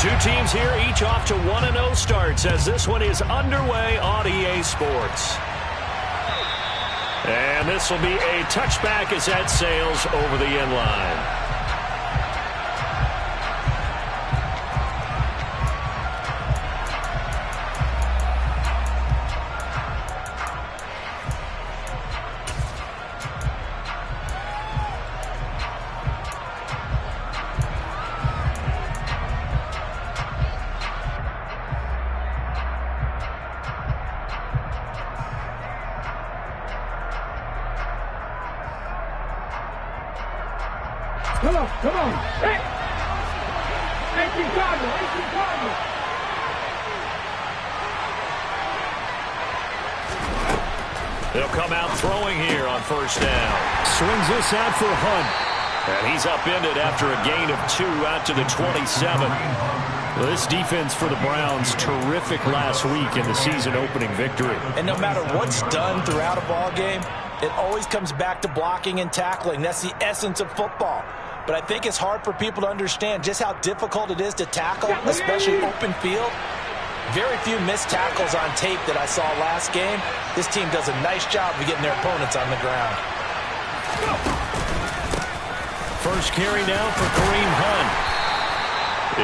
Two teams here, each off to 1-0 starts as this one is underway on EA Sports. And this will be a touchback as that sails over the end line. Come on. Hey! 18 Cardinal. They'll come out throwing here on first down. Swings this out for Hunt. And he's upended after a gain of 2 out to the 27. Well, this defense for the Browns, terrific last week in the season-opening victory. And no matter what's done throughout a ball game, it always comes back to blocking and tackling. That's the essence of football. But I think it's hard for people to understand just how difficult it is to tackle, especially open field. Very few missed tackles on tape that I saw last game. This team does a nice job of getting their opponents on the ground. First carry now for Kareem Hunt.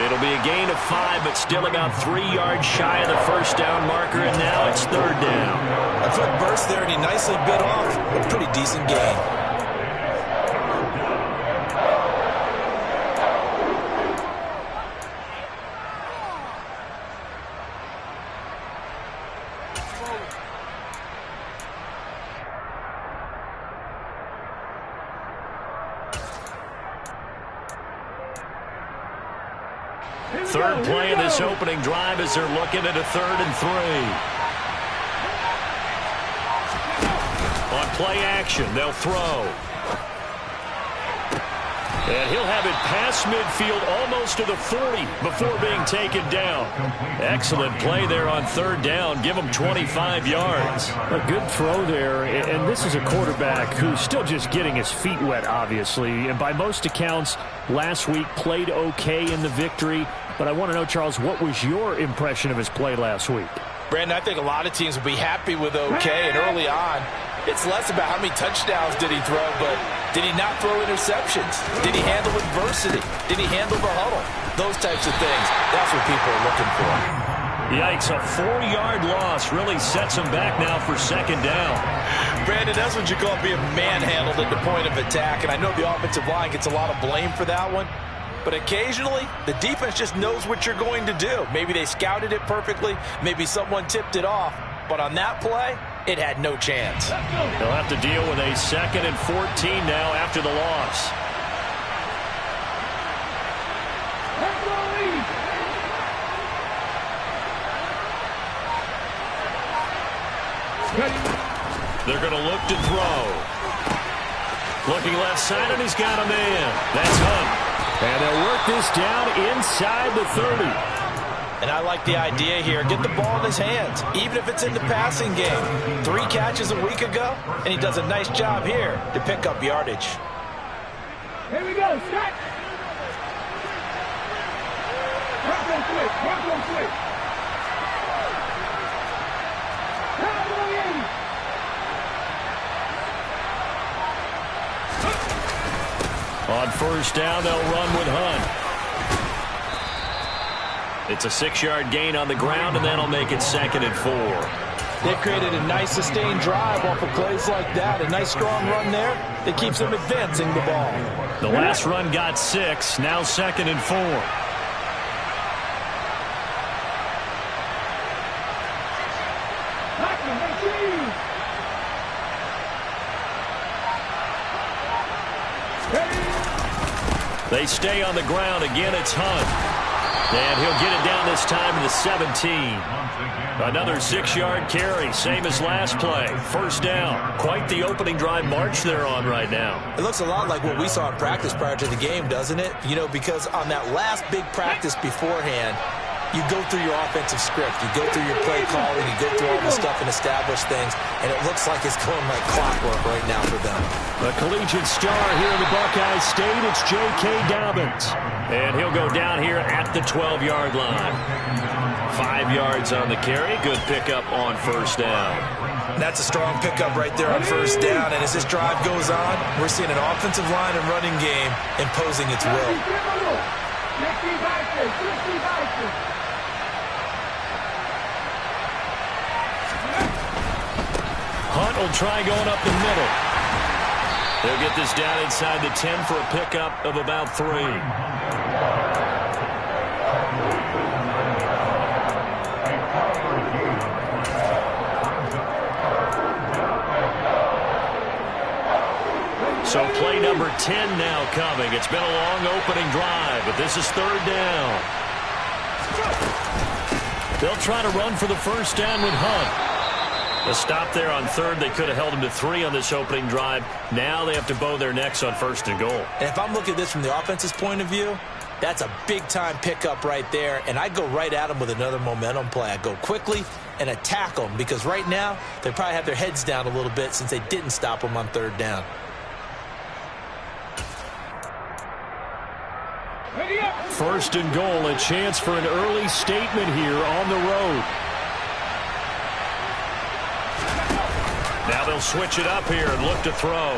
It'll be a gain of 5, but still about 3 yards shy of the first down marker, and now it's third down. A quick burst there, and he nicely bit off a pretty decent gain. Third play of this opening drive as they're looking at a 3rd and 3. On play action, they'll throw. And he'll have it past midfield almost to the 40 before being taken down. Excellent play there on 3rd down. Give him 25 yards. A good throw there, and this is a quarterback who's still just getting his feet wet, obviously. And by most accounts, last week played okay in the victory. But I want to know, Charles, what was your impression of his play last week? Brandon, I think a lot of teams will be happy with okay, and early on, it's less about how many touchdowns did he throw, but did he not throw interceptions? Did he handle adversity? Did he handle the huddle? Those types of things, that's what people are looking for. Yikes, a 4-yard loss really sets him back now for 2nd down. Brandon, that's what you call being manhandled at the point of attack, and I know the offensive line gets a lot of blame for that one. But occasionally, the defense just knows what you're going to do. Maybe they scouted it perfectly. Maybe someone tipped it off. But on that play, it had no chance. They'll have to deal with a 2nd and 14 now after the loss. They're going to look to throw. Looking left side, and he's got a man. That's Hunt. And they'll work this down inside the 30. And I like the idea here. Get the ball in his hands, even if it's in the passing game. 3 catches a week ago, and he does a nice job here to pick up yardage. Here we go, start. Rock on quick. On first down, they'll run with Hunt. It's a 6-yard gain on the ground, and that'll make it 2nd and 4. They've created a nice sustained drive off of plays like that. A nice strong run there that keeps them advancing the ball. The last run got 6, now 2nd and 4. They stay on the ground. Again, it's Hunt. And he'll get it down this time to the 17. Another 6-yard carry, same as last play. First down. Quite the opening drive march they're on right now. It looks a lot like what we saw in practice prior to the game, doesn't it? You know, because on that last big practice beforehand, You go through your offensive script. You go through your play calling. You go through all this stuff and establish things. And it looks like it's going like clockwork right now for them. A collegiate star here in the Buckeye State. It's J.K. Dobbins. And he'll go down here at the 12-yard line. 5 yards on the carry. Good pickup on first down. That's a strong pickup right there on first down. And as this drive goes on, we're seeing an offensive line and running game imposing its will. Hunt will try going up the middle. They'll get this down inside the 10 for a pickup of about 3. So play number 10 now coming. It's been a long opening drive, but this is third down. They'll try to run for the first down with Hunt. A stop there on third. They could have held him to 3 on this opening drive. Now they have to bow their necks on first and goal. And if I'm looking at this from the offense's point of view, that's a big-time pickup right there. And I go right at them with another momentum play. I go quickly and attack them because right now they probably have their heads down a little bit since they didn't stop them on third down. First and goal, a chance for an early statement here on the road. Now they'll switch it up here and look to throw.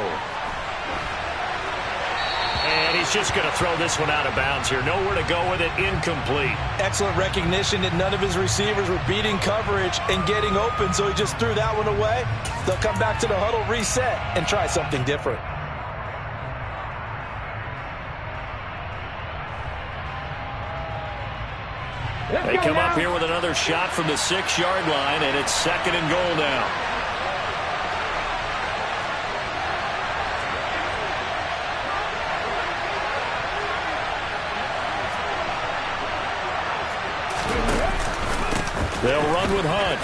And he's just going to throw this one out of bounds here. Nowhere to go with it. Incomplete. Excellent recognition that none of his receivers were beating coverage and getting open, so he just threw that one away. They'll come back to the huddle, reset, and try something different. They come up here with another shot from the 6-yard line, and it's second and goal now. They'll run with Hunt.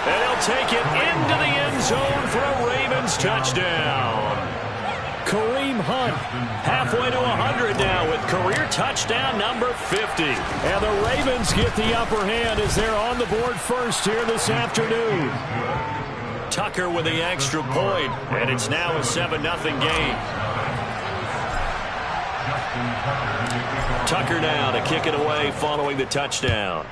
And he'll take it into the end zone for a Ravens touchdown. Kareem Hunt halfway to 100 now with career touchdown number 50. And the Ravens get the upper hand as they're on the board first here this afternoon. Tucker with the extra point, and it's now a 7-0 game. Tucker now to kick it away following the touchdown.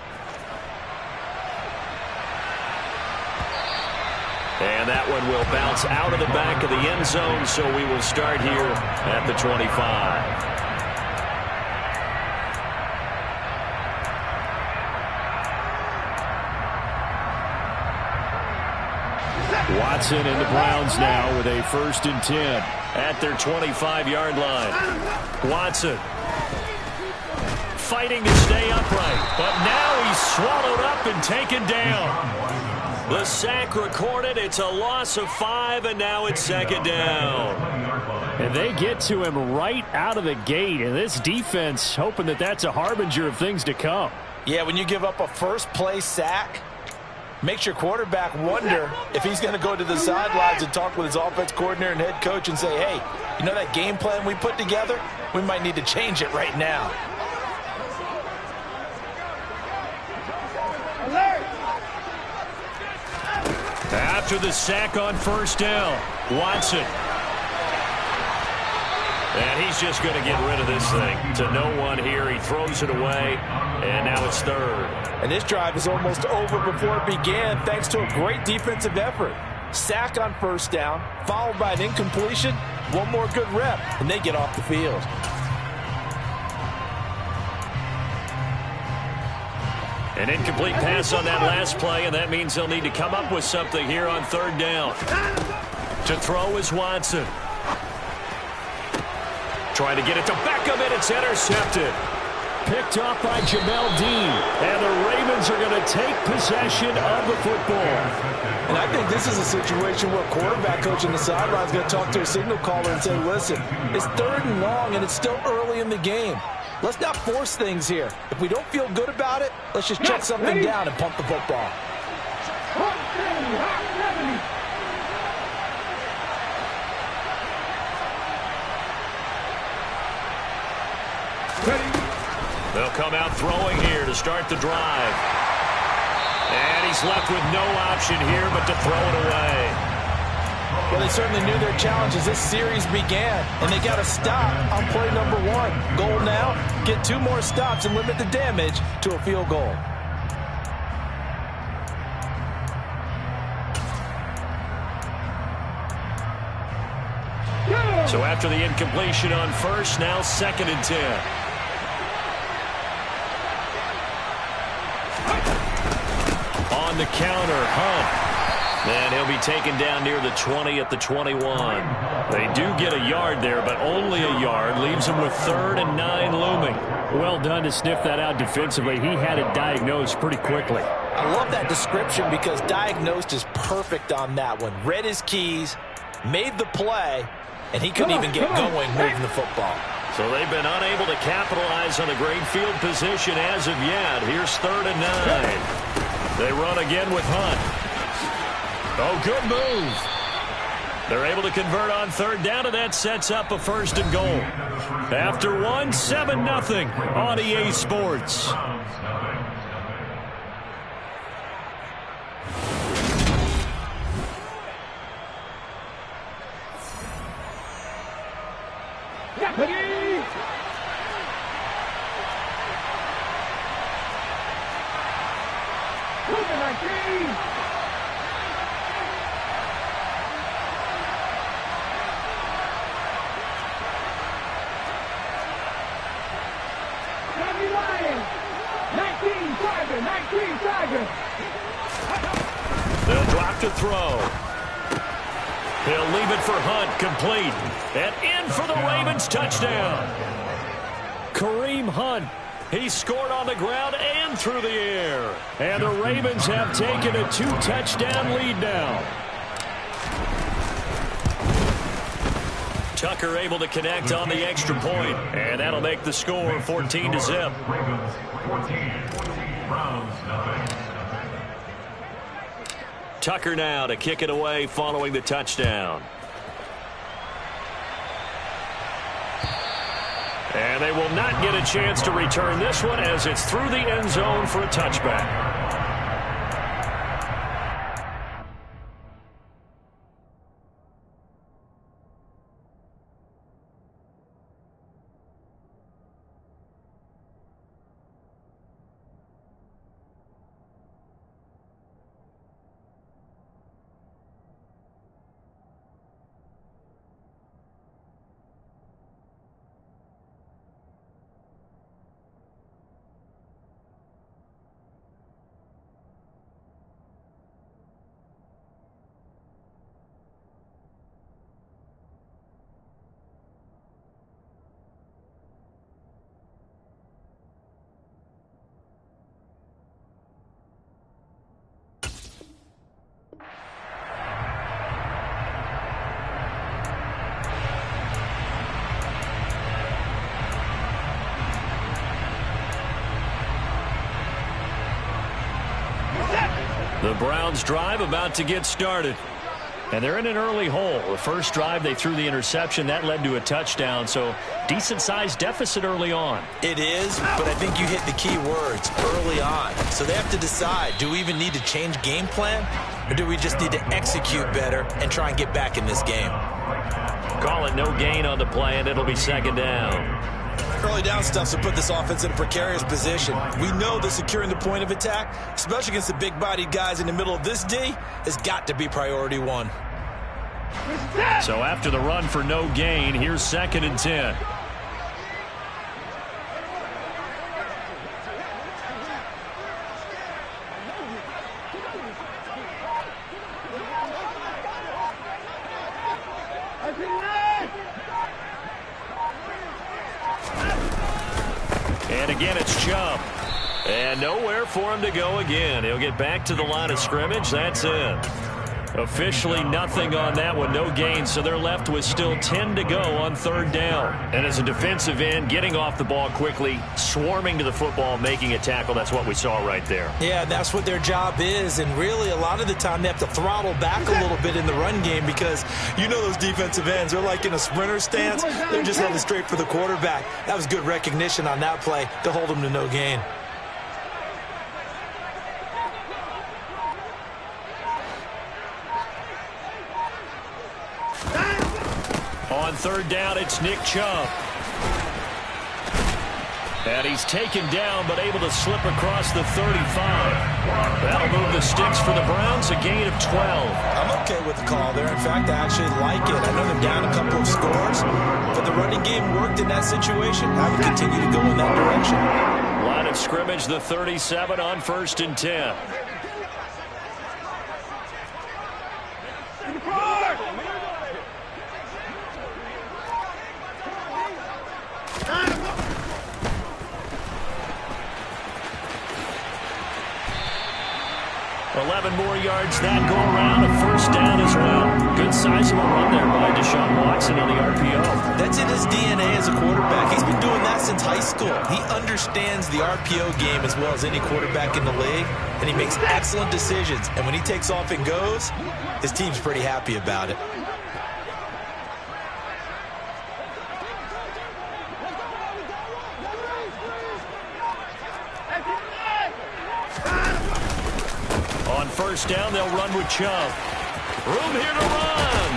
And that one will bounce out of the back of the end zone, so we will start here at the 25. Watson and the Browns now with a 1st and 10 at their 25-yard line. Watson fighting to stay upright, but now he's swallowed up and taken down. The sack recorded. It's a loss of 5, and now it's second down. And they get to him right out of the gate, and this defense hoping that that's a harbinger of things to come. Yeah, when you give up a first-play sack, makes your quarterback wonder if he's going to go to the sidelines and talk with his offense coordinator and head coach and say, hey, you know that game plan we put together? We might need to change it right now. After the sack on first down, Watson. And he's just going to get rid of this thing to no one here. He throws it away, and now it's third. And this drive is almost over before it began thanks to a great defensive effort. Sack on first down, followed by an incompletion, one more good rep, and they get off the field. An incomplete pass on that last play, and that means they'll need to come up with something here on third down. To throw is Watson. Trying to get it to Beckham, and it's intercepted. Picked off by Jamel Dean. And the Ravens are going to take possession of the football. And I think this is a situation where a quarterback coach on the sideline is going to talk to a signal caller and say, listen, it's 3rd and long, and it's still early in the game. Let's not force things here. If we don't feel good about it, let's just check something down and pump the football. They'll come out throwing here to start the drive. And he's left with no option here but to throw it away. Well, they certainly knew their challenge as this series began, and they got to stop on play number 1. Goal now, get 2 more stops and limit the damage to a field goal. So after the incompletion on first, now 2nd and 10. On the counter, Hunt. And he'll be taken down near the 20 at the 21. They do get a yard there, but only a yard. Leaves them with 3rd and 9 looming. Well done to sniff that out defensively. He had it diagnosed pretty quickly. I love that description because diagnosed is perfect on that one. Read his keys, made the play, and he couldn't even get going moving the football. So they've been unable to capitalize on a great field position as of yet. Here's 3rd and 9. They run again with Hunt. Oh, good move. They're able to convert on 3rd down, and that sets up a 1st and goal. After 1, 7-0 on EA Sports. They'll drop to throw. He'll leave it for Hunt, complete. And in for the Ravens touchdown. Kareem Hunt. He scored on the ground and through the air. And the Ravens have taken a 2-touchdown lead now. Tucker able to connect on the extra point. And that'll make the score 14-0. Tucker now to kick it away following the touchdown. And they will not get a chance to return this one as it's through the end zone for a touchback. The Browns drive about to get started. And they're in an early hole. The first drive, they threw the interception. That led to a touchdown. So decent-sized deficit early on. It is, but I think you hit the key words, early on. So they have to decide, do we even need to change game plan? Or do we just need to execute better and try and get back in this game? Call it no gain on the play, and it'll be 2nd down. Early down stuff to put this offense in a precarious position. We know that securing the point of attack, especially against the big-bodied guys in the middle of this D, has got to be priority 1. So after the run for no gain, here's 2nd and 10. And again, it's Chubb. And nowhere for him to go again. He'll get back to the line of scrimmage. That's it. Officially nothing on that one, no gain, so they're left with still 10 to go on third down. And as a defensive end, getting off the ball quickly, swarming to the football, making a tackle, that's what we saw right there. Yeah, that's what their job is, and really a lot of the time they have to throttle back a little bit in the run game because you know those defensive ends, they're like in a sprinter stance. They're just headed straight for the quarterback. That was good recognition on that play to hold them to no gain. On third down, it's Nick Chubb. And he's taken down, but able to slip across the 35. That'll move the sticks for the Browns, a gain of 12. I'm okay with the call there. In fact, I actually like it. I know they're down a couple of scores, but the running game worked in that situation. I would continue to go in that direction. Line of scrimmage, the 37 on 1st and 10. More yards that go around, a first down as well. Good sizable run there by Deshaun Watson on the RPO. That's in his DNA as a quarterback. He's been doing that since high school. He understands the RPO game as well as any quarterback in the league, and he makes excellent decisions. And when he takes off and goes, his team's pretty happy about it. First down, they'll run with Chubb. Room here to run.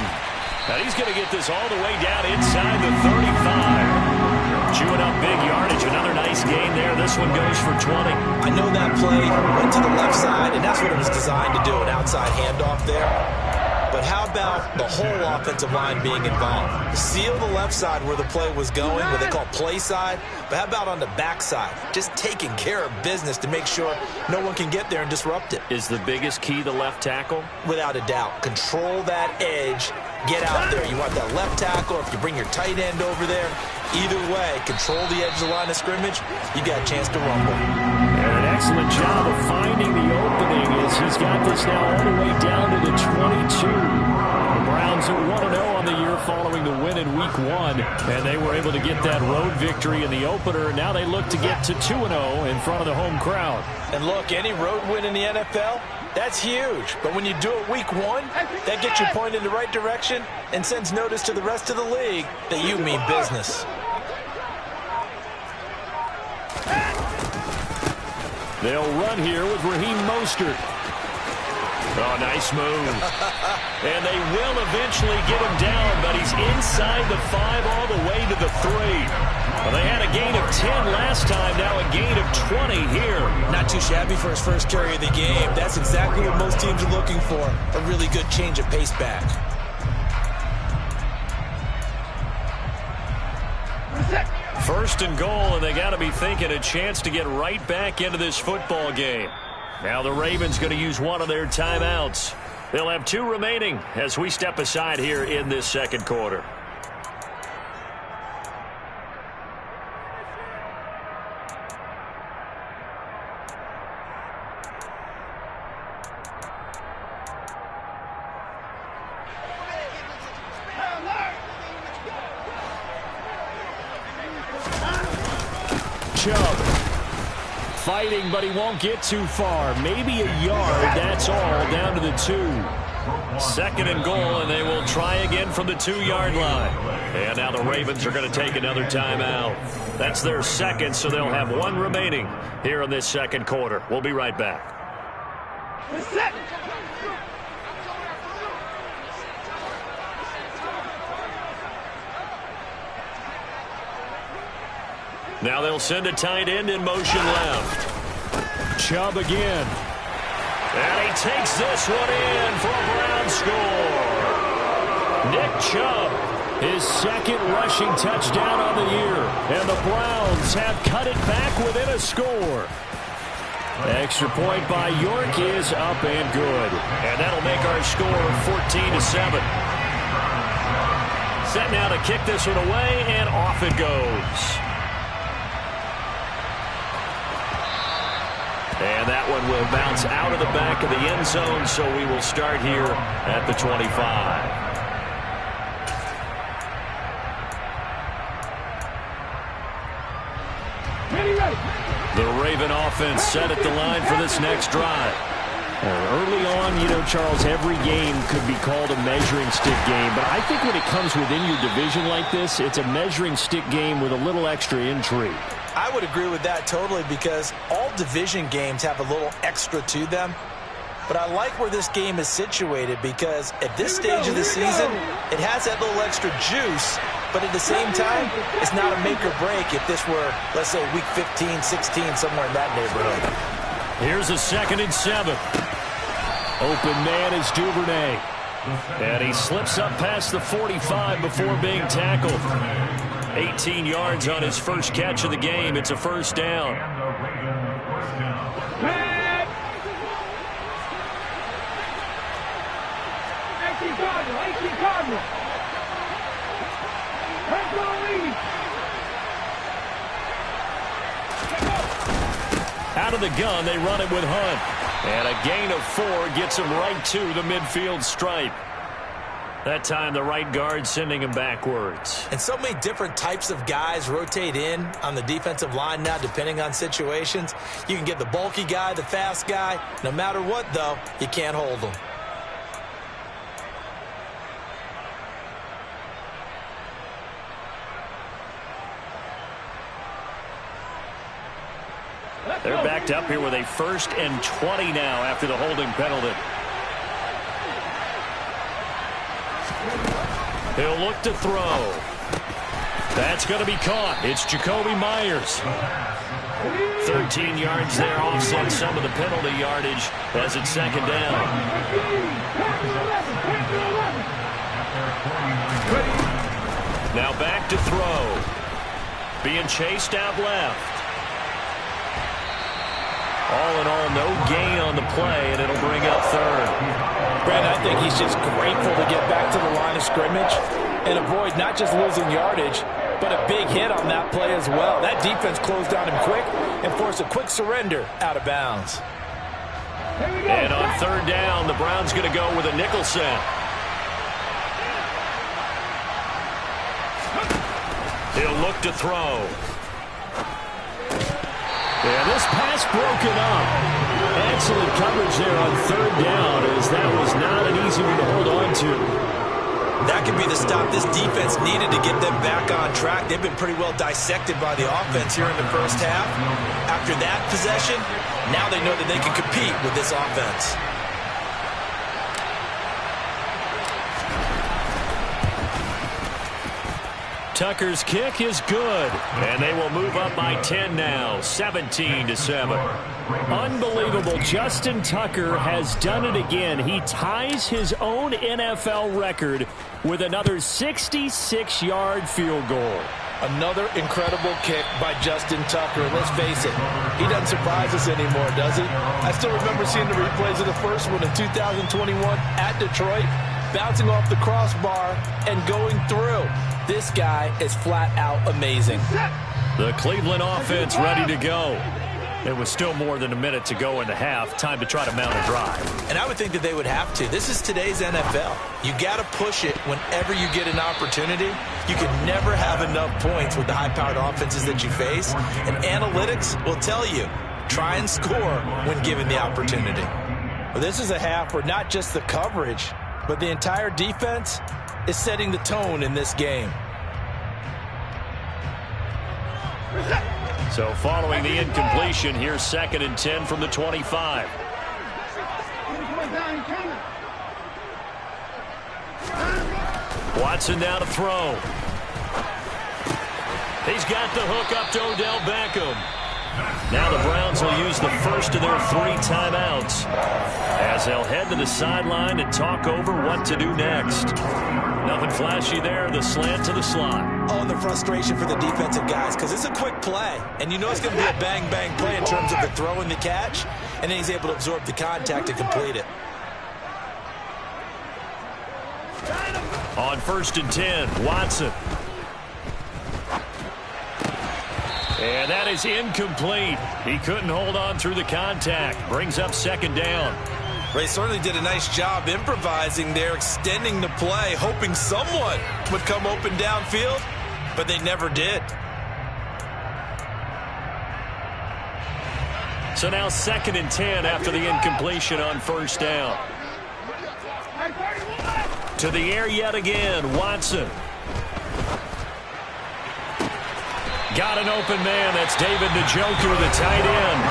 And he's going to get this all the way down inside the 35. Chewing up big yardage. Another nice gain there. This one goes for 20. I know that play went to the left side, and that's what it was designed to do, an outside handoff there. But how about the whole offensive line being involved? Seal the left side where the play was going, what they call play side. But how about on the back side? Just taking care of business to make sure no one can get there and disrupt it. Is the biggest key the left tackle? Without a doubt. Control that edge. Get out there. You want that left tackle, if you bring your tight end over there. Either way, control the edge of the line of scrimmage. You got a chance to rumble. And an excellent job of finding the opening as he's got this now all the way down to the 22. The Browns are 1-0 on the year following the win in Week 1, and they were able to get that road victory in the opener. Now they look to get to 2-0 in front of the home crowd. And look, any road win in the NFL, that's huge. But when you do it Week 1, that gets you pointed in the right direction and sends notice to the rest of the league that you mean business. They'll run here with Raheem Mostert. Oh, nice move. And they will eventually get him down, but he's inside the 5 all the way to the 3. Well, they had a gain of 10 last time, now a gain of 20 here. Not too shabby for his first carry of the game. That's exactly what most teams are looking for, a really good change of pace back. First and goal, and they got to be thinking a chance to get right back into this football game. Now the Ravens going to use one of their timeouts. They'll have 2 remaining as we step aside here in this second quarter. Chubb fighting, but he won't get too far. Maybe a yard, that's all, down to the 2. Second and goal, and they will try again from the 2-yard line. And now the Ravens are going to take another timeout. That's their second, so they'll have 1 remaining here in this second quarter. We'll be right back. Now they'll send a tight end in motion left. Chubb again. And he takes this one in for a Brown score. Nick Chubb, his second rushing touchdown on the year. And the Browns have cut it back within a score. Extra point by York is up and good. And that'll make our score 14-7. Set now to kick this one away, and off it goes. And that one will bounce out of the back of the end zone, so we will start here at the 25. The Raven offense set at the line for this next drive. Early on, you know, Charles, every game could be called a measuring stick game. But I think when it comes within your division like this, it's a measuring stick game with a little extra intrigue. I would agree with that totally, because all division games have a little extra to them. But I like where this game is situated, because at this stage of the season, it has that little extra juice. But at the same time, it's not a make or break if this were, let's say, week 15, 16, somewhere in that neighborhood. Here's a 2nd and 7. Open man is Duvernay. And he slips up past the 45 before being tackled. 18 yards on his first catch of the game. It's a first down. Out of the gun, they run it with Hunt. And a gain of 4 gets him right to the midfield stripe. That time, the right guard sending him backwards. And so many different types of guys rotate in on the defensive line now, depending on situations. You can get the bulky guy, the fast guy. No matter what, though, you can't hold them. They're backed up here with a 1st and 20 now after the holding penalty. He'll look to throw. That's going to be caught. It's Jacoby Myers. 13 yards there, offset some of the penalty yardage as it's 2nd down. Now back to throw. Being chased out left. All in all, no gain on the play, and it'll bring up 3rd. Brandon, I think he's just grateful to get back to the line of scrimmage and avoid not just losing yardage, but a big hit on that play as well. That defense closed on him quick and forced a quick surrender out of bounds. And on 3rd down, the Browns going to go with a nickel set. He'll look to throw. Yeah, this pass broken up. Excellent coverage there on 3rd down, as that was not an easy one to hold on to. That could be the stop this defense needed to get them back on track. They've been pretty well dissected by the offense here in the first half. After that possession, now they know that they can compete with this offense. Tucker's kick is good, and they will move up by 10 now, 17-7. Unbelievable. Justin Tucker has done it again. He ties his own NFL record with another 66-yard field goal. Another incredible kick by Justin Tucker. And let's face it, he doesn't surprise us anymore, does he? I still remember seeing the replays of the first one in 2021 at Detroit, bouncing off the crossbar and going through. This guy is flat out amazing. The Cleveland offense ready to go. It was still more than a minute to go in the half. Time to try to mount a drive. And I would think that they would have to. This is today's NFL. You got to push it whenever you get an opportunity. You can never have enough points with the high-powered offenses that you face. And analytics will tell you, try and score when given the opportunity. Well, this is a half where not just the coverage, but the entire defense is setting the tone in this game. So following the incompletion, here's 2nd and 10 from the 25. Watson now to throw. He's got the hook up to Odell Beckham. Now the Browns will use the first of their 3 timeouts as they'll head to the sideline and talk over what to do next. Nothing flashy there, the slant to the slot. Oh, and the frustration for the defensive guys, because it's a quick play. And you know it's going to be a bang-bang play in terms of the throw and the catch, and then he's able to absorb the contact to complete it. On 1st and 10, Watson. And that is incomplete. He couldn't hold on through the contact. Brings up second down. They certainly did a nice job improvising there, extending the play, hoping someone would come open downfield, but they never did. So now 2nd and 10 after the incompletion on first down. To the air yet again, Watson. Got an open man. That's David Njoku, the tight end.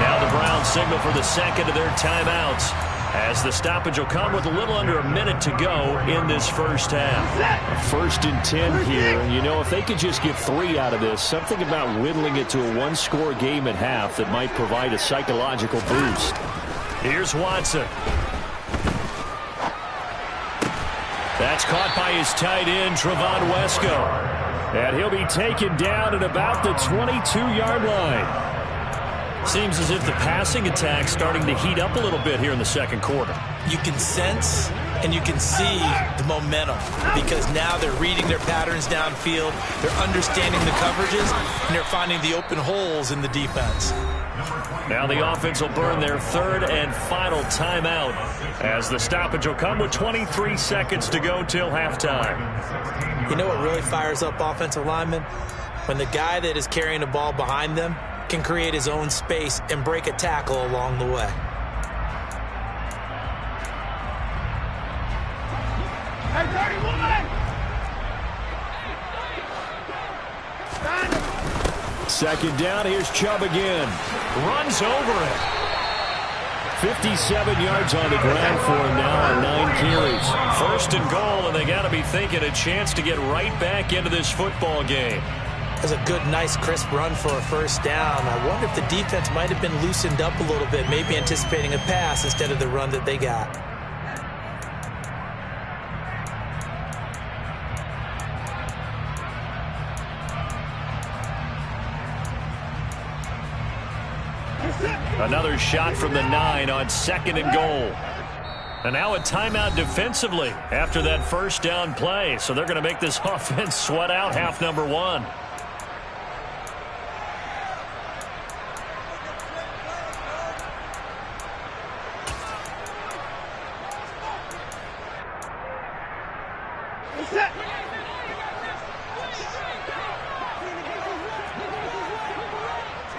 Now the Browns signal for the second of their timeouts, as the stoppage will come with a little under a minute to go in this first half. 1st and 10 here. And, you know, if they could just get 3 out of this, something about whittling it to a one-score game at half that might provide a psychological boost. Here's Watson. That's caught by his tight end, Trevon Wesco. And he'll be taken down at about the 22-yard line. Seems as if the passing attack's starting to heat up a little bit here in the second quarter. You can sense and you can see the momentum, because now they're reading their patterns downfield, they're understanding the coverages, and they're finding the open holes in the defense. Now the offense will burn their 3rd and final timeout, as the stoppage will come with 23 seconds to go till halftime. You know what really fires up offensive linemen? When the guy that is carrying the ball behind them can create his own space and break a tackle along the way. Hey, 31! 2nd down, here's Chubb again. Runs over it. 57 yards on the ground for him now on 9 carries. 1st and goal, and they got to be thinking a chance to get right back into this football game. That's a good, nice, crisp run for a first down. I wonder if the defense might have been loosened up a little bit, maybe anticipating a pass instead of the run that they got. Another shot from the 9 on 2nd and goal. And now a timeout defensively after that first down play. So they're going to make this offense sweat out half number 1.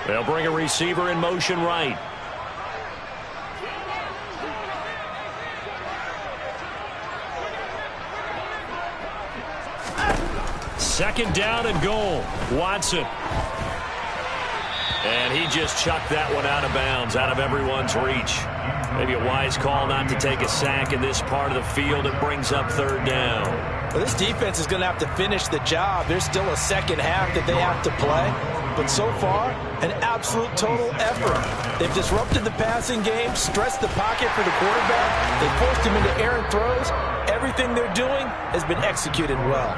They'll bring a receiver in motion right. Second down and goal. Watson. And he just chucked that one out of bounds, out of everyone's reach. Maybe a wise call not to take a sack in this part of the field. It brings up 3rd down. Well, this defense is going to have to finish the job. There's still a second half that they have to play. But so far, an absolute total effort. They've disrupted the passing game, stressed the pocket for the quarterback. They forced him into errant throws. Everything they're doing has been executed well.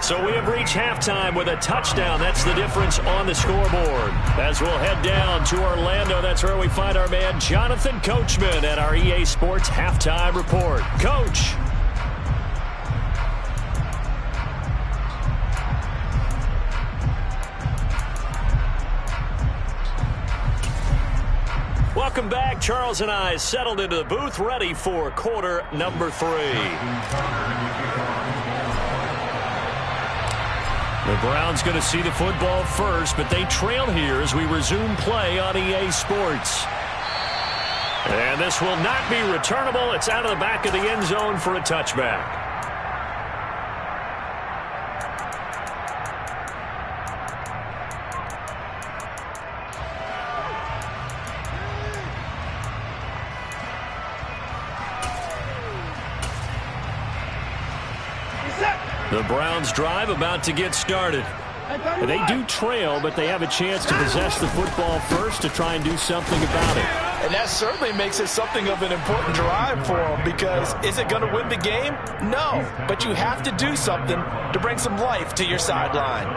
So we have reached halftime with a touchdown. That's the difference on the scoreboard. As we'll head down to Orlando, that's where we find our man Jonathan Coachman at our EA Sports Halftime Report. Coach. Welcome back. Charles and I settled into the booth, ready for quarter number 3. The Browns going to see the football first, but they trail here as we resume play on EA Sports. And this will not be returnable. It's out of the back of the end zone for a touchback. The Browns drive about to get started. They do trail, but they have a chance to possess the football first to try and do something about it. And that certainly makes it something of an important drive for them, because is it going to win the game? No, but you have to do something to bring some life to your sideline.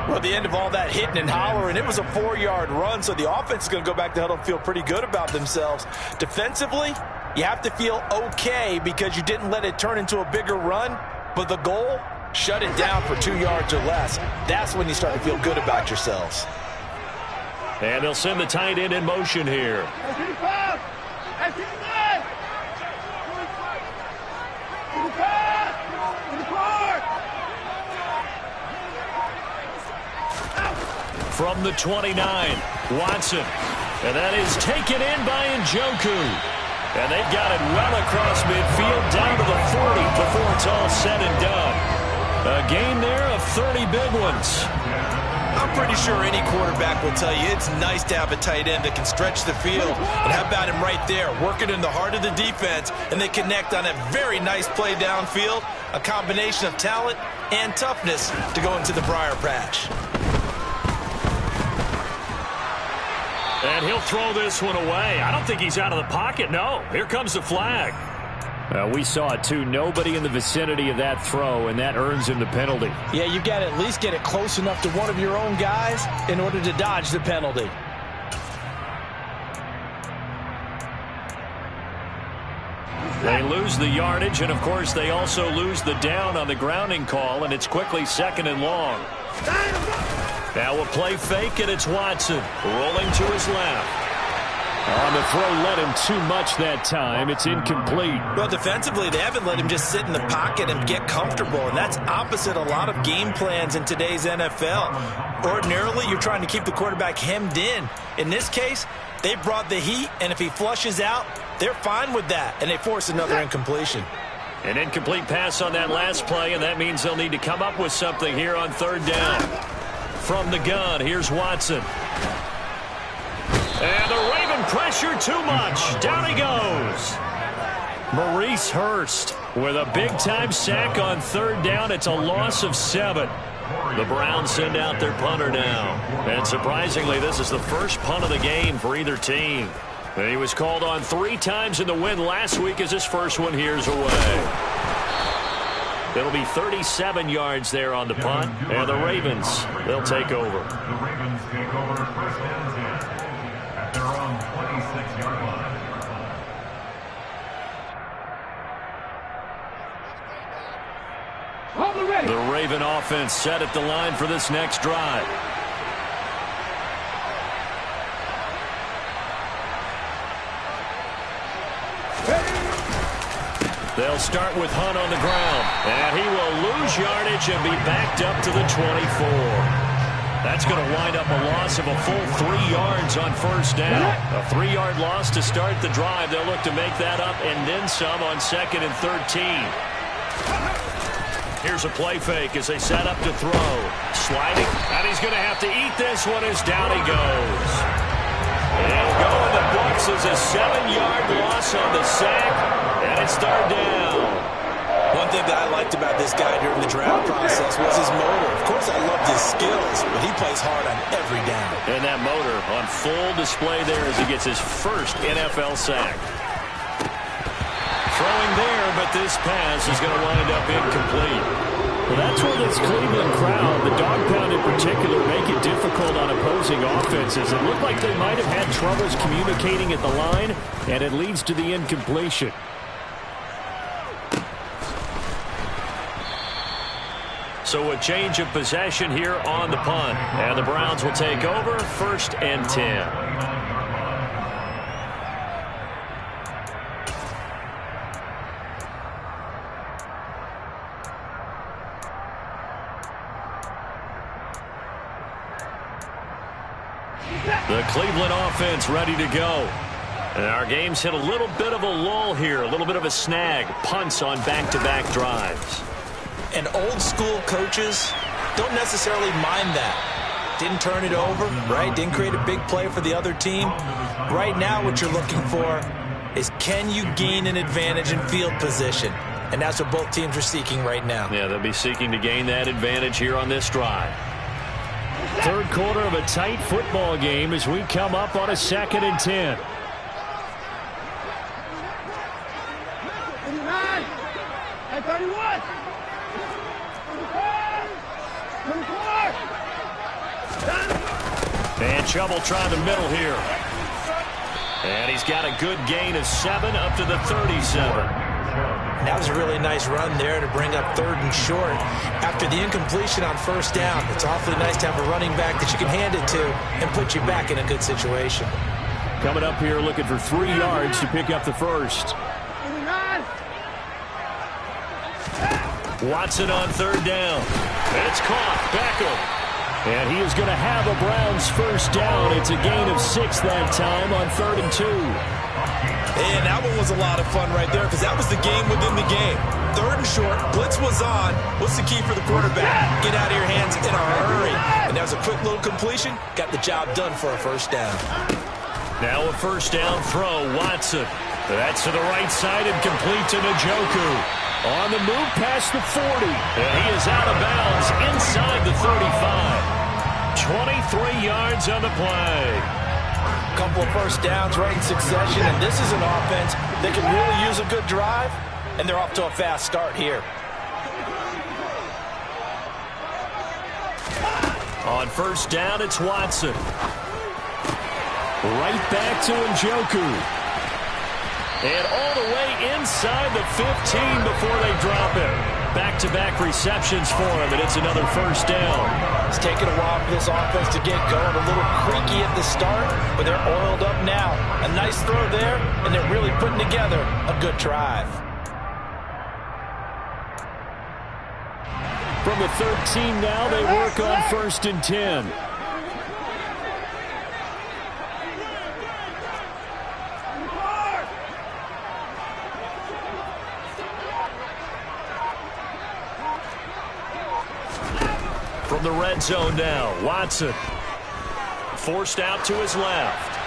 Well, at the end of all that hitting and hollering, it was a 4-yard run, so the offense is going to go back to huddle and feel pretty good about themselves. Defensively, you have to feel okay because you didn't let it turn into a bigger run, but the goal shut it down for 2 yards or less. That's when you start to feel good about yourselves. And they'll send the tight end in motion here. From the 29, Watson. And that is taken in by Njoku. And they've got it well across midfield down to the 40 before it's all said and done. A game there of 30 big ones. I'm pretty sure any quarterback will tell you it's nice to have a tight end that can stretch the field. And how about him right there, working in the heart of the defense, and they connect on a very nice play downfield, a combination of talent and toughness to go into the briar patch. And he'll throw this one away. I don't think he's out of the pocket, no. Here comes the flag. We saw it, too. Nobody in the vicinity of that throw, and that earns him the penalty. Yeah, you've got to at least get it close enough to one of your own guys in order to dodge the penalty. They lose the yardage, and, of course, they also lose the down on the grounding call, and it's quickly 2nd and long. Now a play fake, and it's Watson rolling to his left. On the throw led him too much that time. It's incomplete. Well, defensively, they haven't let him just sit in the pocket and get comfortable, and that's opposite a lot of game plans in today's NFL. Ordinarily, you're trying to keep the quarterback hemmed in. In this case, they brought the heat, and if he flushes out, they're fine with that, and they force another incompletion. An incomplete pass on that last play, and that means they'll need to come up with something here on 3rd down. From the gun, here's Watson. And the Raven pressure too much. Down he goes. Maurice Hurst with a big-time sack on 3rd down. It's a loss of 7. The Browns send out their punter now. And surprisingly, this is the first punt of the game for either team. And he was called on 3 times in the win last week as his first one here's away. It'll be 37 yards there on the punt, and the Ravens, they'll take over. The Ravens take over 1st and 10 at their own 26-yard line. The Raven offense set at the line for this next drive. They'll start with Hunt on the ground, and he will lose yardage and be backed up to the 24. That's going to wind up a loss of a full 3 yards on 1st down. A 3-yard loss to start the drive. They'll look to make that up and then some on 2nd and 13. Here's a play fake as they set up to throw. Sliding, and he's going to have to eat this one as down he goes. He'll go in the books as a 7-yard loss on the sack, and it's 3rd down. One thing that I liked about this guy during the draft process was his motor. Of course, I loved his skills, but he plays hard on every down. And that motor on full display there as he gets his first NFL sack. Throwing there, but this pass is going to wind up incomplete. Well, that's where this Cleveland crowd, the dog pound in particular, make it difficult on opposing offenses. It looked like they might have had troubles communicating at the line, and it leads to the incompletion. So a change of possession here on the punt. And the Browns will take over 1st and 10. The Cleveland offense ready to go. And our game's hit a little bit of a lull here, a little bit of a snag. Punts on back-to-back drives. And old school coaches don't necessarily mind that. Didn't turn it over, right? Didn't create a big play for the other team. Right now what you're looking for is, can you gain an advantage in field position? And that's what both teams are seeking right now. Yeah, they'll be seeking to gain that advantage here on this drive. 3rd quarter of a tight football game as we come up on a 2nd and 10. And Chubb trying the middle here. And he's got a good gain of 7 up to the 37. And that was a really nice run there to bring up 3rd and short. After the incompletion on 1st down, it's awfully nice to have a running back that you can hand it to and put you back in a good situation. Coming up here looking for 3 yards to pick up the first. Watson on 3rd down. And it's caught. Beckham. And he is going to have a Browns first down. It's a gain of 6 that time on 3rd and 2. And that one was a lot of fun right there because that was the game within the game. 3rd and short. Blitz was on. What's the key for the quarterback? Get out of your hands in a hurry. And that was a quick little completion. Got the job done for a first down. Now a first down throw. Watson. That's to the right side and complete to Njoku. On the move past the 40. And he is out of bounds inside the 35. 23 yards on the play. Couple of first downs right in succession, and this is an offense that can really use a good drive, and they're off to a fast start here. On first down, it's Watson. Right back to Njoku. And all the way inside the 15 before they drop him. Back-to-back receptions for him, and it's another first down. It's taken a while for this offense to get going. A little creaky at the start, but they're oiled up now. A nice throw there, and they're really putting together a good drive. From the 13 now, they work on 1st and 10. From the red zone now, Watson. Forced out to his left.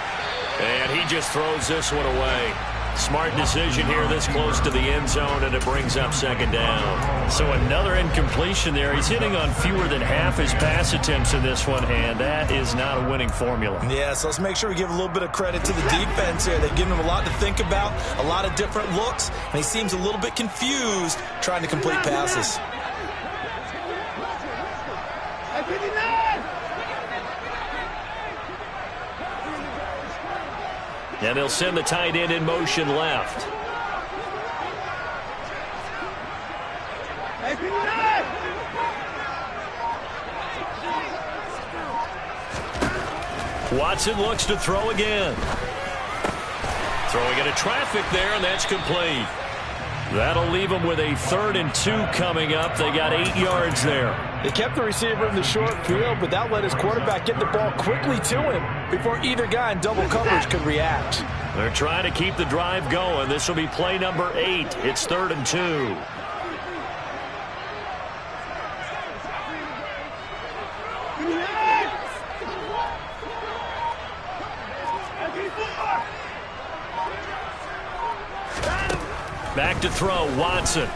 And he just throws this one away. Smart decision here this close to the end zone, and it brings up 2nd down. So another incompletion there. He's hitting on fewer than half his pass attempts in this one, and that is not a winning formula. Yeah, so let's make sure we give a little bit of credit to the defense here. They've given him a lot to think about, a lot of different looks, and he seems a little bit confused trying to complete passes. And they'll send the tight end in motion left. Watson looks to throw again. Throwing into traffic there, and that's complete. That'll leave them with a 3rd and 2 coming up. They got 8 yards there. They kept the receiver in the short field, but that let his quarterback get the ball quickly to him before either guy in double coverage could react. They're trying to keep the drive going. This will be play number 8. It's 3rd and 2. Back to throw, Watson.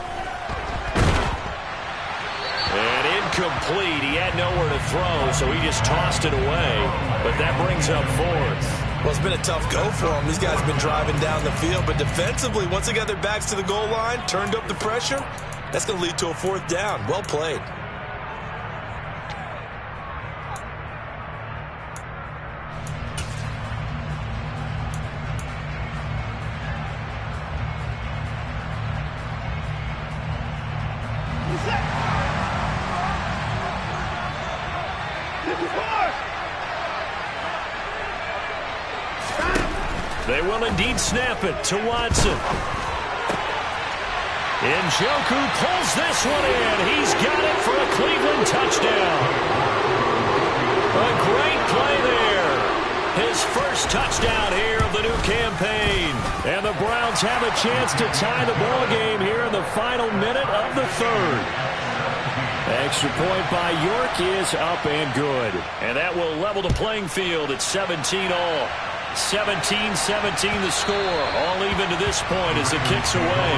And incomplete. He had nowhere to throw, so he just tossed it away. But that brings up 4th. Well, it's been a tough go for them. These guys have been driving down the field, but defensively, once they got their backs to the goal line, turned up the pressure, that's going to lead to a 4th down. Well played. They will indeed snap it to Watson. Njoku pulls this one in. He's got it for a Cleveland touchdown. A great play there. His first touchdown here of the new campaign. And the Browns have a chance to tie the ball game here in the final minute of the 3rd. Extra point by York is up and good. And that will level the playing field at 17 all. 17-17 the score. All even to this point as it kicks away.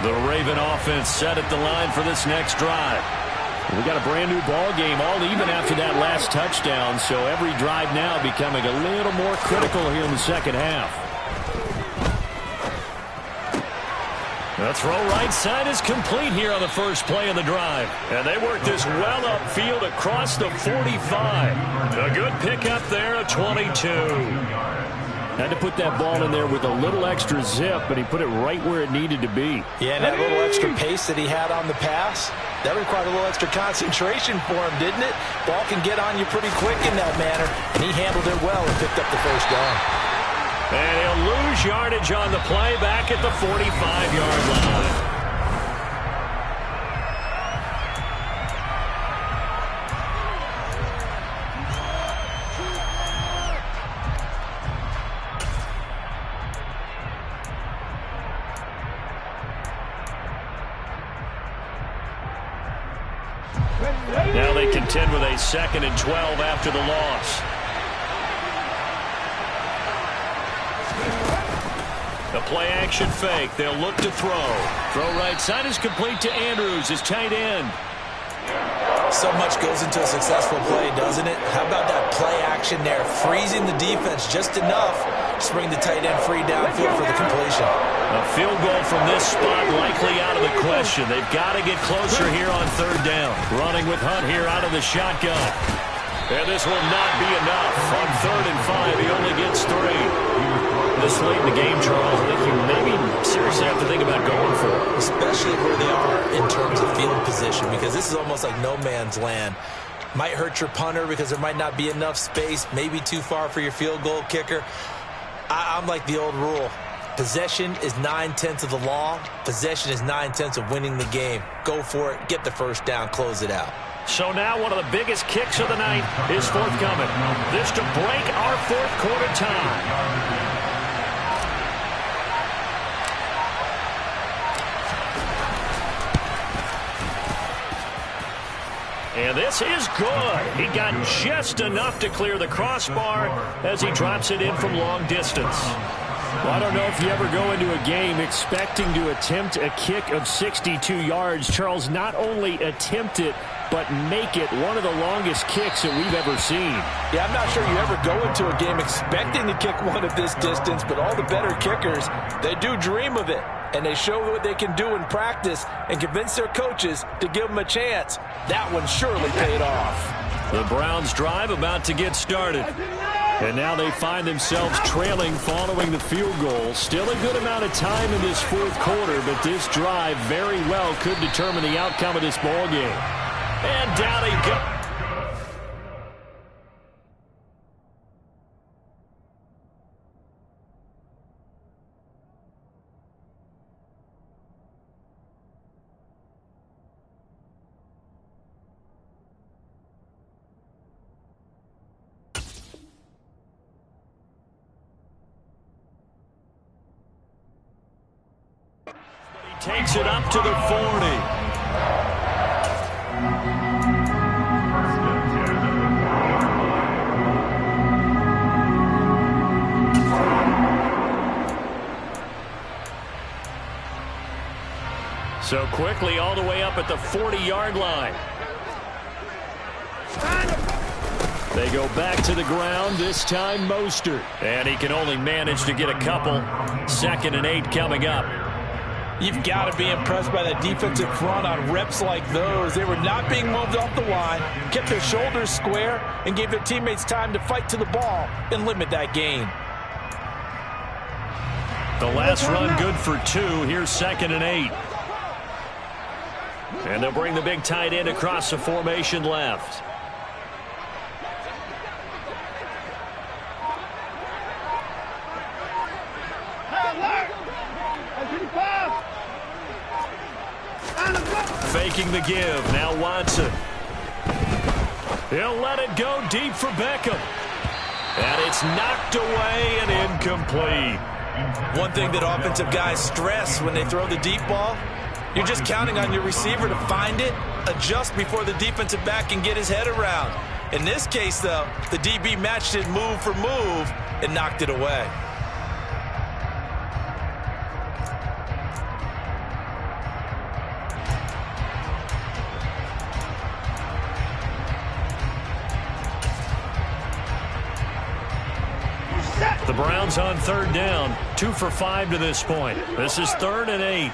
The Raven offense set at the line for this next drive. We got a brand new ball game, all even after that last touchdown, so every drive now becoming a little more critical here in the second half. The throw right side is complete here on the first play of the drive. And they work this well upfield across the 45. A good pickup there, a 22. Had to put that ball in there with a little extra zip, but he put it right where it needed to be. Yeah, and that little extra pace that he had on the pass, that required a little extra concentration for him, didn't it? Ball can get on you pretty quick in that manner, and he handled it well and picked up the first down. And he'll lose yardage on the play back at the 45-yard line. Now they contend with a 2nd and 12 after the loss. The play-action fake. They'll look to throw. Throw right side is complete to Andrews, his tight end. So much goes into a successful play, doesn't it? How about that play action there? Freezing the defense just enough to bring the tight end free downfield for the completion. A field goal from this spot likely out of the question. They've got to get closer here on 3rd down. Running with Hunt here out of the shotgun. And this will not be enough. On 3rd and 5, he only gets 3. This late in the game, Charles, I think you maybe seriously have to think about going for it. Especially where they are in terms of field position, because this is almost like no man's land. Might hurt your punter because there might not be enough space, maybe too far for your field goal kicker. I'm like the old rule. Possession is 9/10 of the law. Possession is 9/10 of winning the game. Go for it, get the first down, close it out. So now one of the biggest kicks of the night is forthcoming. This to break our 4th quarter tie. And this is good. He got just enough to clear the crossbar as he drops it in from long distance. Well, I don't know if you ever go into a game expecting to attempt a kick of 62 yards. Charles, not only attempt it, but make it one of the longest kicks that we've ever seen. Yeah, I'm not sure you ever go into a game expecting to kick one of this distance, but all the better kickers, they do dream of it. And they show what they can do in practice and convince their coaches to give them a chance. That one surely paid off. The Browns drive about to get started. And now they find themselves trailing following the field goal. Still a good amount of time in this 4th quarter, but this drive very well could determine the outcome of this ball game. And down he goes. Takes it up to the 40. So quickly all the way up at the 40-yard line. They go back to the ground, this time Mostert. And he can only manage to get a couple. 2nd and 8 coming up. You've got to be impressed by that defensive front on reps like those. They were not being moved off the line, kept their shoulders square, and gave their teammates time to fight to the ball and limit that gain. The last run good for 2. Here's 2nd and 8. And they'll bring the big tight end across the formation left. Faking the give. Now Watson. He'll let it go deep for Beckham. And it's knocked away and incomplete. One thing that offensive guys stress when they throw the deep ball, you're just counting on your receiver to find it, adjust before the defensive back can get his head around. In this case, though, the DB matched it move for move and knocked it away. The Browns on 3rd down, 2 for 5 to this point. This is 3rd and 8.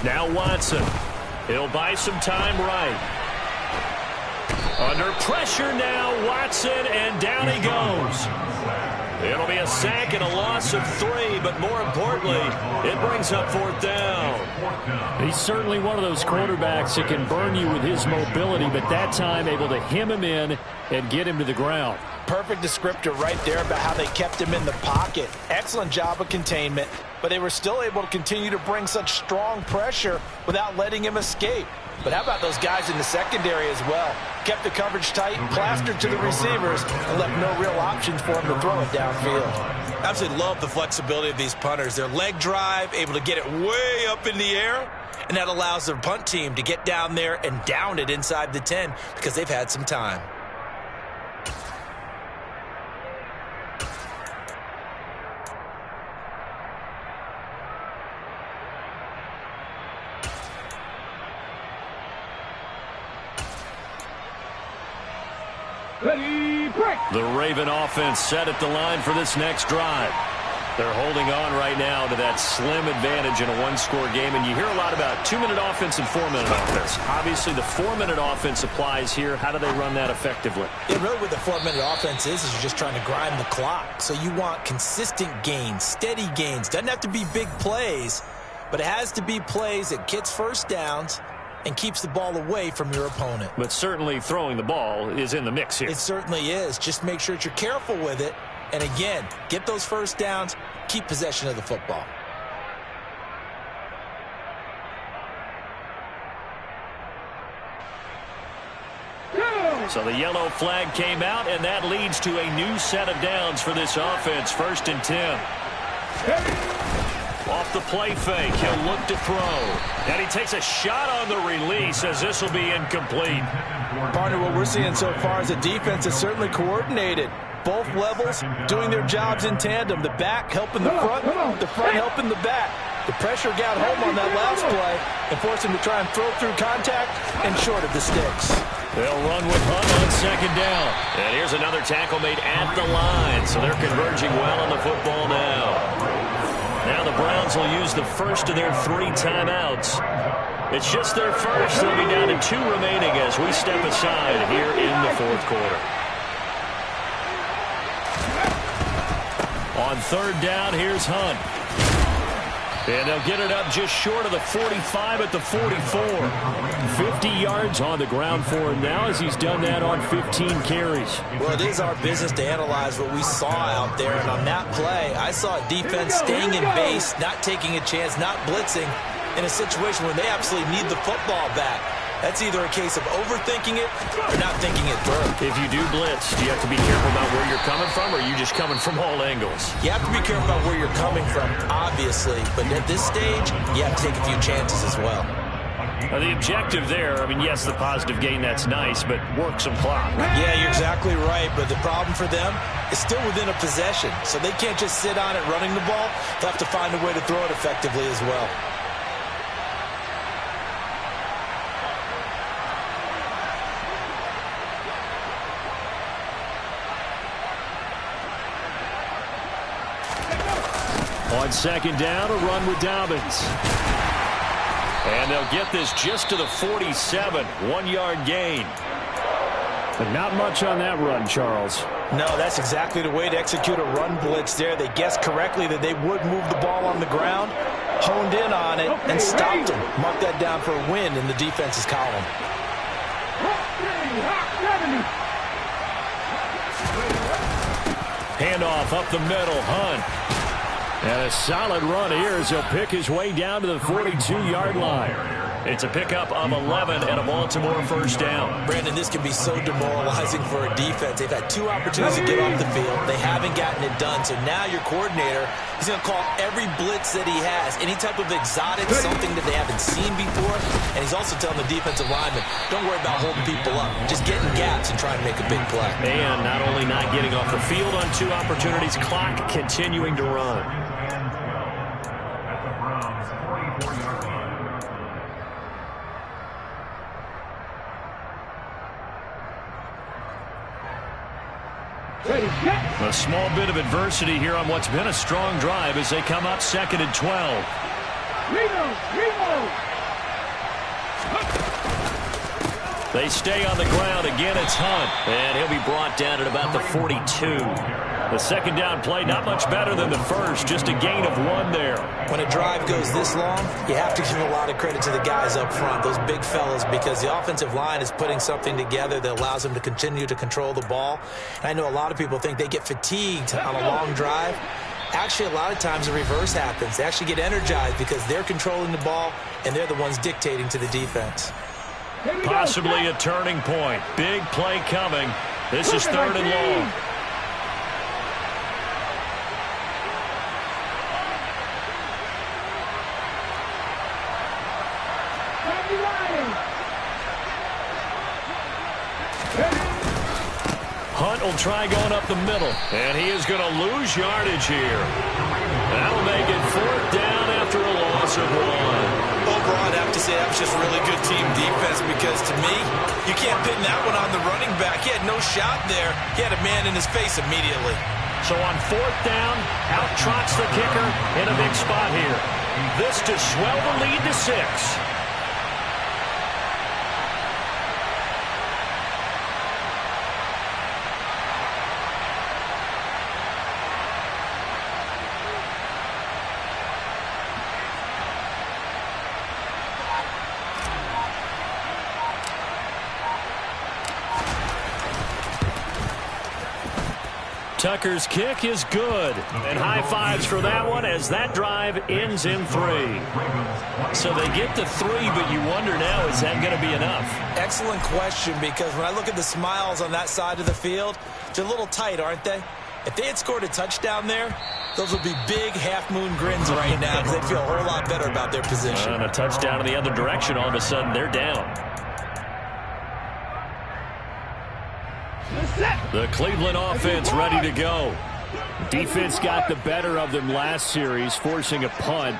Now Watson. He'll buy some time right. Under pressure now, Watson, and down he goes. It'll be a sack and a loss of 3, but more importantly, it brings up 4th down. He's certainly one of those quarterbacks that can burn you with his mobility, but that time able to hem him in and get him to the ground. Perfect descriptor right there about how they kept him in the pocket. Excellent job of containment, but they were still able to continue to bring such strong pressure without letting him escape. But how about those guys in the secondary as well? Kept the coverage tight, plastered to the receivers, and left no real options for him to throw it downfield. Absolutely love the flexibility of these punters. Their leg drive, able to get it way up in the air, and that allows their punt team to get down there and down it inside the 10 because they've had some time. The Raven offense set at the line for this next drive. They're holding on right now to that slim advantage in a one-score game, and you hear a lot about 2-minute offense and 4-minute offense. Obviously, the 4-minute offense applies here. How do they run that effectively? Yeah, really what the 4-minute offense is you're just trying to grind the clock. So you want consistent gains, steady gains. Doesn't have to be big plays, but it has to be plays that gets first downs and keeps the ball away from your opponent. But certainly throwing the ball is in the mix here. It certainly is. Just make sure that you're careful with it. And again, get those first downs, keep possession of the football. So the yellow flag came out, and that leads to a new set of downs for this offense. 1st and 10. Off the play fake, he'll look to throw. And he takes a shot on the release as this will be incomplete. Partner, what we're seeing so far is the defense is certainly coordinated. Both levels doing their jobs in tandem. The back helping the front helping the back. The pressure got home on that last play and forced him to try and throw through contact and short of the sticks. They'll run with Hunt on 2nd down. And here's another tackle made at the line, so they're converging well on the football now. Now the Browns will use the first of their 3 timeouts. It's just their first. They'll be down to 2 remaining as we step aside here in the 4th quarter. On 3rd down, here's Hunt. And they'll get it up just short of the 45 at the 44. 50 yards on the ground for him now as he's done that on 15 carries. Well, it is our business to analyze what we saw out there. And on that play, I saw a defense staying in base, not taking a chance, not blitzing in a situation where they absolutely need the football back. That's either a case of overthinking it or not thinking it through. If you do blitz, do you have to be careful about where you're coming from, or are you just coming from all angles? You have to be careful about where you're coming from, obviously. But at this stage, you have to take a few chances as well. The objective there, I mean, yes, the positive gain, that's nice, but work some clock. Yeah, you're exactly right. But the problem for them is still within a possession. So they can't just sit on it running the ball. They'll have to find a way to throw it effectively as well. On 2nd down, a run with Dobbins. And they'll get this just to the 47, 1-yard gain. But not much on that run, Charles. No, that's exactly the way to execute a run blitz there. They guessed correctly that they would move the ball on the ground, honed in on it, and stopped them. Mark that down for a win in the defense's column. Handoff up the middle, Hunt. And a solid run here as he'll pick his way down to the 42-yard line. It's a pickup of 11 and a Baltimore 1st down. Brandon, this can be so demoralizing for a defense. They've had 2 opportunities to get off the field. They haven't gotten it done. So now your coordinator is going to call every blitz that he has, any type of exotic, something that they haven't seen before. And he's also telling the defensive lineman, don't worry about holding people up. Just get in gaps and try and make a big play. And not only not getting off the field on 2 opportunities, clock continuing to run. A small bit of adversity here on what's been a strong drive as they come up 2nd and 12. They stay on the ground. Again, it's Hunt. And he'll be brought down at about the 42. The second down play, not much better than the first. Just a gain of 1 there. When a drive goes this long, you have to give a lot of credit to the guys up front, those big fellas, because the offensive line is putting something together that allows them to continue to control the ball. And I know a lot of people think they get fatigued on a long drive. Actually, a lot of times the reverse happens. They actually get energized because they're controlling the ball, and they're the ones dictating to the defense. Possibly a turning point. Big play coming. This is 3rd and long. Hunt will try going up the middle, and he is going to lose yardage here. That'll make it 4th down after a loss of 1. Overall, I'd have to say that was just really good team defense because, to me, you can't pin that one on the running back. He had no shot there. He had a man in his face immediately. So on 4th down, out trots the kicker in a big spot here. This to swell the lead to 6. Tucker's kick is good. And high fives for that one as that drive ends in 3. So they get to 3, but you wonder now, is that going to be enough? Excellent question, because when I look at the smiles on that side of the field, they're a little tight, aren't they? If they had scored a touchdown there, those would be big half-moon grins right now because they'd feel a whole lot better about their position. And a touchdown in the other direction, all of a sudden they're down. The Cleveland offense ready to go. Defense got the better of them last series, forcing a punt.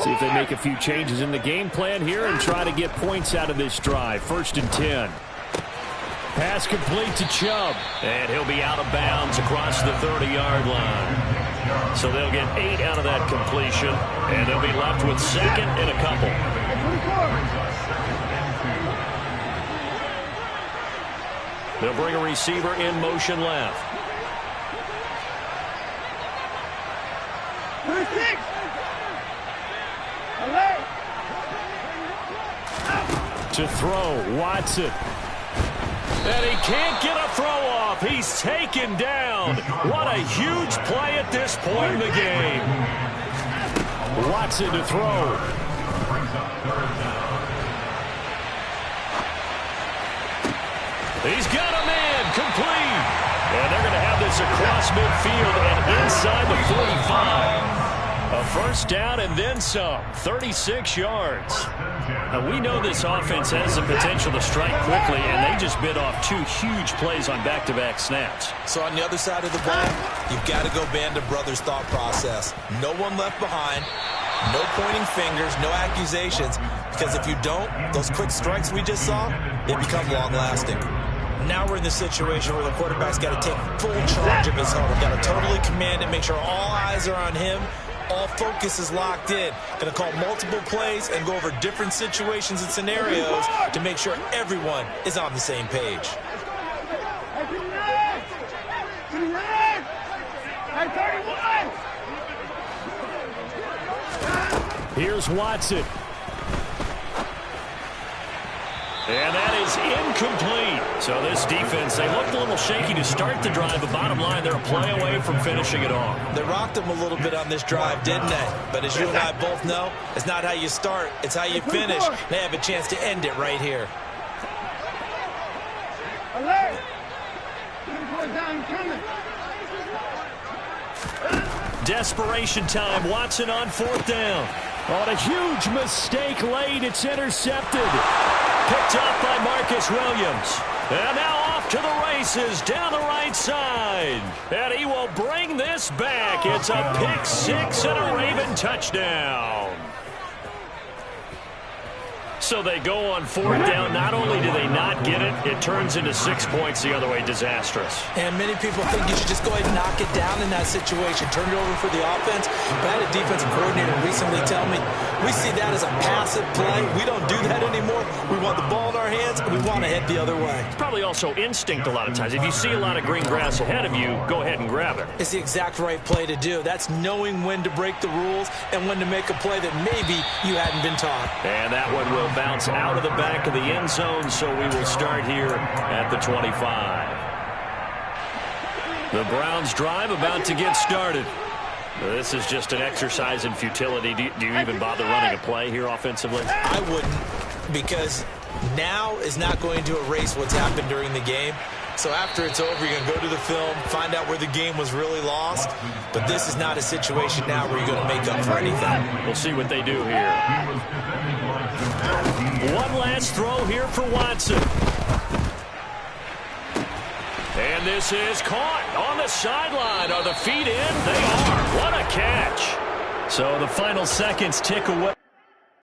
See if they make a few changes in the game plan here and try to get points out of this drive. 1st and 10. Pass complete to Chubb. And he'll be out of bounds across the 30-yard line. So they'll get 8 out of that completion, and they'll be left with 2nd and a couple. They'll bring a receiver in motion left. To throw, Watson. And he can't get a throw off. He's taken down. What a huge play at this point in the game. Watson to throw. He's got a man complete. And they're going to have this across midfield and inside the 45. A 1st down and then some. 36 yards. Now, we know this offense has the potential to strike quickly, and they just bit off 2 huge plays on back-to-back snaps. So on the other side of the ball, you've got to go Band of Brothers thought process. No one left behind. No pointing fingers, no accusations. Because if you don't, those quick strikes we just saw, they become long-lasting. Now we're in the situation where the quarterback's got to take full charge of his home. Got to totally command it, make sure all eyes are on him. All focus is locked in. Going to call multiple plays and go over different situations and scenarios to make sure everyone is on the same page. Here's Watson. And that is incomplete. So this defense, they looked a little shaky to start the drive, but bottom line, they're a play away from finishing it off. They rocked them a little bit on this drive, didn't they? But as you and I both know, it's not how you start, it's how you finish. They have a chance to end it right here. Alert! Desperation time. Watson on 4th down. On a huge mistake late. It's intercepted. Picked off by Marcus Williams. And now off to the races down the right side. And he will bring this back. It's a pick 6 and a Raven touchdown. So they go on 4th down. Not only do they not get it, it turns into 6 points the other way. Disastrous. And many people think you should just go ahead and knock it down in that situation. Turn it over for the offense. But I had a defensive coordinator recently tell me, we see that as a passive play. We don't do that anymore. We want the ball in our hands, and we want to head the other way. It's probably also instinct a lot of times. If you see a lot of green grass ahead of you, go ahead and grab it. It's the exact right play to do. That's knowing when to break the rules and when to make a play that maybe you hadn't been taught. And that one will bounce out of the back of the end zone, so we will start here at the 25. The Browns drive about to get started. This is just an exercise in futility. Do you even bother running a play here offensively? I wouldn't, because now is not going to erase what's happened during the game. So after it's over, you're going to go to the film, find out where the game was really lost. But this is not a situation now where you're going to make up for anything. We'll see what they do here. One last throw here for Watson. And this is caught on the sideline. Are the feet in? They are. What a catch. So the final seconds tick away.